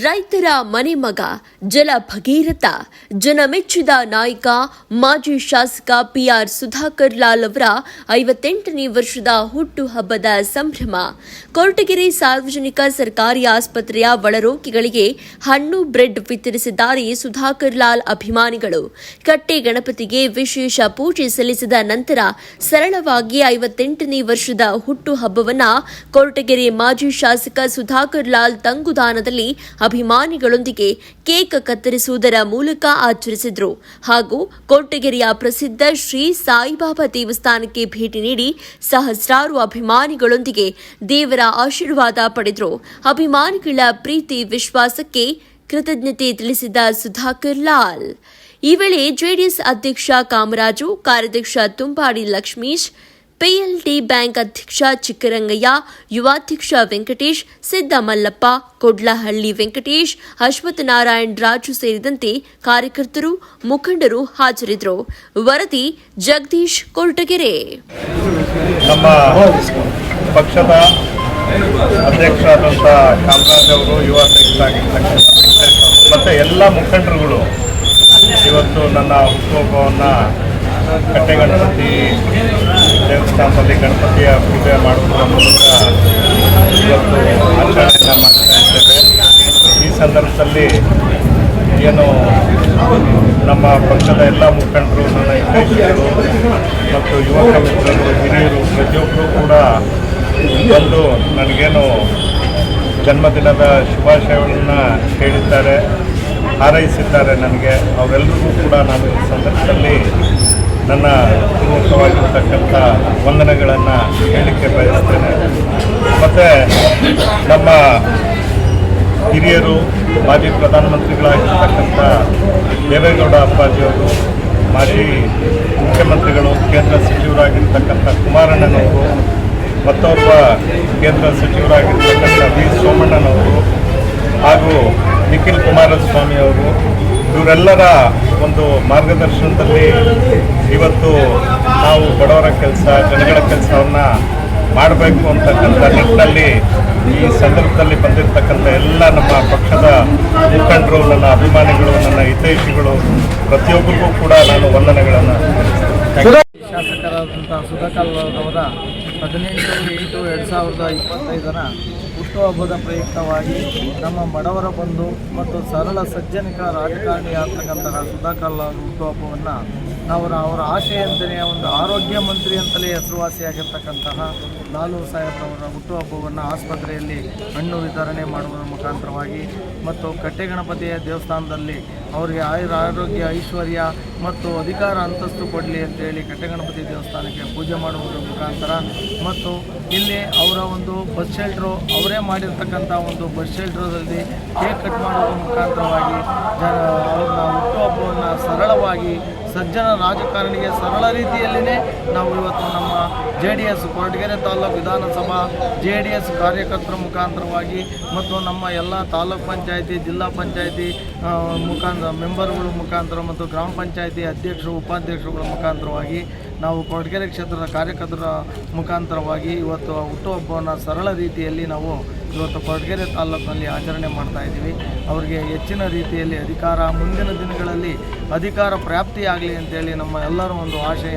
ರೈತರ ಮನೆ ಮಗ ಜಲ ಭಗೀರಥ ಜನಮೆಚ್ಚಿದ ನಾಯಕ ಮಾಜಿ ಶಾಸಕ ಪಿಆರ್ ಸುಧಾಕರ್ ಲಾಲ್ ಅವರ 58ನೇ ವರ್ಷದ ಹುಟ್ಟುಹಬ್ಬದ ಸಂಭ್ರಮ. ಕೊರಟಗೆರೆ ಸಾರ್ವಜನಿಕ ಸರ್ಕಾರಿ ಆಸ್ಪತ್ರೆಯ ಒಳರೋಗಿಗಳಿಗೆ ಹಣ್ಣು ಬ್ರೆಡ್ ವಿತರಿಸಿದ್ದಾರೆ ಸುಧಾಕರ್ ಲಾಲ್ ಅಭಿಮಾನಿಗಳು. ಕಟ್ಟೆ ಗಣಪತಿಗೆ ವಿಶೇಷ ಪೂಜೆ ಸಲ್ಲಿಸಿದ ನಂತರ ಸರಳವಾಗಿ 58ನೇ ವರ್ಷದ ಹುಟ್ಟುಹಬ್ಬವನ್ನು ಕೊರಟಗೆರೆ ಮಾಜಿ ಶಾಸಕ ಸುಧಾಕರ್ ಲಾಲ್ ತಂಗುದಾಣದಲ್ಲಿ ಅಭಿಮಾನಿಗಳೊಂದಿಗೆ ಕೇಕ್ ಕತ್ತರಿಸುವುದರ ಮೂಲಕ ಆಚರಿಸಿದರು. ಹಾಗೂ ಕೊರಟಗೆರೆಯ ಪ್ರಸಿದ್ಧ ಶ್ರೀ ಸಾಯಿಬಾಬಾ ದೇವಸ್ಥಾನಕ್ಕೆ ಭೇಟಿ ನೀಡಿ ಸಹಸ್ರಾರು ಅಭಿಮಾನಿಗಳೊಂದಿಗೆ ದೇವರ ಆಶೀರ್ವಾದ ಪಡೆದರು. ಅಭಿಮಾನಿಗಳ ಪ್ರೀತಿ ವಿಶ್ವಾಸಕ್ಕೆ ಕೃತಜ್ಞತೆ ತಿಳಿಸಿದ ಸುಧಾಕರ್ ಲಾಲ್. ಈ ವೇಳೆ ಜೆಡಿಎಸ್ ಅಧ್ಯಕ್ಷ ಕಾಮರಾಜು, ಕಾರ್ಯಾಧ್ಯಕ್ಷ ತುಂಬಾಡಿ ಲಕ್ಷ್ಮೀಶ್, ಪಿಎಲ್ಡಿ ಬ್ಯಾಂಕ್ ಅಧ್ಯಕ್ಷ ಚಿಕ್ಕರಂಗಯ್ಯ, ಯುವಾಧ್ಯಕ್ಷ ವೆಂಕಟೇಶ್, ಸಿದ್ದಮಲ್ಲಪ್ಪ, ಕೊಡ್ಲಹಳ್ಳಿ ವೆಂಕಟೇಶ್, ಅಶ್ವತ್ಥನಾರಾಯಣ್ ರಾಜು ಸೇರಿದಂತೆ ಕಾರ್ಯಕರ್ತರು, ಮುಖಂಡರು ಹಾಜರಿದ್ದರು. ವರದಿ ಜಗದೀಶ್, ಕೊರಟಗೆರೆ. ನಮ್ಮ ಪಕ್ಷದ ಅಧ್ಯಕ್ಷರಾದಂಥ ಕಾಮರಾಜ್ ಅವರು, ಯುವ ಅಧ್ಯಕ್ಷರಾಗಿರ್ತಕ್ಕಂಥ ಮತ್ತು ಎಲ್ಲ ಮುಖಂಡರುಗಳು ಇವತ್ತು ನನ್ನ ಹುಟ್ಟುಹಬ್ಬವನ್ನು ಕಟ್ಟೆಗಣಪತಿ ದೇವಸ್ಥಾನದಲ್ಲಿ ಗಣಪತಿಯ ಪೂಜೆ ಮಾಡುವುದರ ಮೂಲಕ ಇವತ್ತು ಆಚರಣೆಯನ್ನು ಮಾಡ್ತಾ ಇದ್ದೇವೆ. ಈ ಸಂದರ್ಭದಲ್ಲಿ ಏನು ನಮ್ಮ ಪಕ್ಷದ ಎಲ್ಲ ಮುಖಂಡರು, ನನ್ನ ಹಿತೈಷಿಗಳು ಮತ್ತು ಯುವಕ ಮಿತ್ರರು, ಹಿರಿಯರು ಪ್ರತಿಯೊಬ್ಬರು ಕೂಡ ಬಂದು ನನಗೇನು ಜನ್ಮದಿನದ ಶುಭಾಶಯಗಳನ್ನು ಹೇಳಿದ್ದಾರೆ, ಹಾರೈಸಿದ್ದಾರೆ. ನನಗೆ ಅವರೆಲ್ಲರಿಗೂ ಕೂಡ ನಾನು ಈ ಸಂದರ್ಭದಲ್ಲಿ ನನ್ನ ಪೂರ್ವಕವಾಗಿರ್ತಕ್ಕಂಥ ವಂದನೆಗಳನ್ನು ಹೇಳಲಿಕ್ಕೆ ಬಯಸ್ತೇನೆ. ಮತ್ತು ನಮ್ಮ ಹಿರಿಯರು, ಮಾಜಿ ಪ್ರಧಾನಮಂತ್ರಿಗಳಾಗಿರ್ತಕ್ಕಂಥ ದೇವೇಗೌಡ ಅಪ್ಪಾಜಿಯವರು, ಮಾಜಿ ಮುಖ್ಯಮಂತ್ರಿಗಳು, ಕೇಂದ್ರ ಸಚಿವರಾಗಿರ್ತಕ್ಕಂಥ ಕುಮಾರಣ್ಣನವರು, ಮತ್ತೊಬ್ಬ ಕೇಂದ್ರ ಸಚಿವರಾಗಿರ್ತಕ್ಕಂಥ ವಿ ಸೋಮಣ್ಣನವರು ಹಾಗೂ ನಿಖಿಲ್ ಕುಮಾರಸ್ವಾಮಿ ಅವರು, ಇವರೆಲ್ಲರ ಒಂದು ಮಾರ್ಗದರ್ಶನದಲ್ಲಿ ಇವತ್ತು ನಾವು ಬಡವರ ಕೆಲಸ, ಜನಗಳ ಕೆಲಸವನ್ನು ಮಾಡಬೇಕು ಅಂತಕ್ಕಂಥ ನಿಟ್ಟಿನಲ್ಲಿ ಈ ಸಂದರ್ಭದಲ್ಲಿ ಬಂದಿರತಕ್ಕಂಥ ಎಲ್ಲ ನಮ್ಮ ಪಕ್ಷದ ಮುಖಂಡರು, ನನ್ನ ಅಭಿಮಾನಿಗಳು, ನನ್ನ ಹಿತೈಷಿಗಳು ಪ್ರತಿಯೊಬ್ಬರಿಗೂ ಕೂಡ ನಾನು ವಂದನೆಗಳನ್ನು ಶಾಸಕರಾದಂಥ ಸುಧಾಕರ್ ಅವರ 18/8/2025 ಹುಟ್ಟುಹಬ್ಬದ ಪ್ರಯುಕ್ತವಾಗಿ ನಮ್ಮ ಬಡವರ ಬಂಧು ಮತ್ತು ಸರಳ ಸಜ್ಜನಿಕ ರಾಜಕಾರಣಿಯಾಗ್ತಕ್ಕಂತಹ ಸುಧಾಕರ್ ಹುಟ್ಟುಹಬ್ಬವನ್ನು ನಾವು ಅವರ ಆಶಯಂತೆಯೇ ಒಂದು ಆರೋಗ್ಯ ಮಂತ್ರಿ ಅಂತಲೇ ಹೆಸರುವಾಸಿಯಾಗಿರ್ತಕ್ಕಂತಹ ಲಾಲು ಸಾಹೇಬ್ರವರ ಹುಟ್ಟುಹಬ್ಬವನ್ನು ಆಸ್ಪತ್ರೆಯಲ್ಲಿ ಹಣ್ಣು ವಿತರಣೆ ಮಾಡುವುದರ ಮುಖಾಂತರವಾಗಿ ಮತ್ತು ಕಟ್ಟೆಗಣಪತಿಯ ದೇವಸ್ಥಾನದಲ್ಲಿ ಅವರಿಗೆ ಆರೋಗ್ಯ, ಐಶ್ವರ್ಯ ಮತ್ತು ಅಧಿಕಾರ ಅಂತಸ್ತು ಕೊಡಲಿ ಅಂತೇಳಿ ಕಟ್ಟೆಗಣಪತಿ ದೇವಸ್ಥಾನಕ್ಕೆ ಪೂಜೆ ಮಾಡುವುದರ ಮುಖಾಂತರ ಮತ್ತು ಇಲ್ಲಿ ಅವರ ಒಂದು ಬಸ್ ಶೆಲ್ಟ್ರು, ಅವರೇ ಮಾಡಿರ್ತಕ್ಕಂಥ ಒಂದು ಬಸ್ ಶೆಲ್ಟ್ರಲ್ಲಿ ಕೇಕ್ ಕಟ್ ಮಾಡೋದ್ರ ಮುಖಾಂತರವಾಗಿ ಅವ್ರನ್ನ ಹುಟ್ಟುಹಬ್ಬವನ್ನು ಸರಳವಾಗಿ ಸಜ್ಜನ ರಾಜಕಾರಣಿಗೆ ಸರಳ ರೀತಿಯಲ್ಲಿಯೇ ನಾವು ಇವತ್ತು ನಮ್ಮ JDS ಕೊರಟಗೆರೆ ತಾಲೂಕು ವಿಧಾನಸಭಾ JDS ಕಾರ್ಯಕರ್ತರ ಮುಖಾಂತರವಾಗಿ ಮತ್ತು ನಮ್ಮ ಎಲ್ಲ ತಾಲೂಕು ಪಂಚಾಯಿತಿ, ಜಿಲ್ಲಾ ಪಂಚಾಯಿತಿ ಮುಖಾಂತರ ಮೆಂಬರ್ಗಳ ಮುಖಾಂತರ ಮತ್ತು ಗ್ರಾಮ ಪಂಚಾಯಿತಿ ಅಧ್ಯಕ್ಷರು, ಉಪಾಧ್ಯಕ್ಷರುಗಳ ಮುಖಾಂತರವಾಗಿ ನಾವು ಕೊರಟಗೆರೆ ಕ್ಷೇತ್ರದ ಕಾರ್ಯಕರ್ತರ ಮುಖಾಂತರವಾಗಿ ಇವತ್ತು ಹುಟ್ಟುಹಬ್ಬವನ್ನು ಸರಳ ರೀತಿಯಲ್ಲಿ ನಾವು ಇವತ್ತು ಕೊರಟಗೆರೆ ತಾಲೂಕಿನಲ್ಲಿ ಆಚರಣೆ ಮಾಡ್ತಾಯಿದ್ದೀವಿ. ಅವರಿಗೆ ಹೆಚ್ಚಿನ ರೀತಿಯಲ್ಲಿ ಅಧಿಕಾರ, ಮುಂದಿನ ದಿನಗಳಲ್ಲಿ ಅಧಿಕಾರ ಪ್ರಾಪ್ತಿಯಾಗಲಿ ಅಂತೇಳಿ ನಮ್ಮ ಎಲ್ಲರ ಒಂದು ಆಶಯ.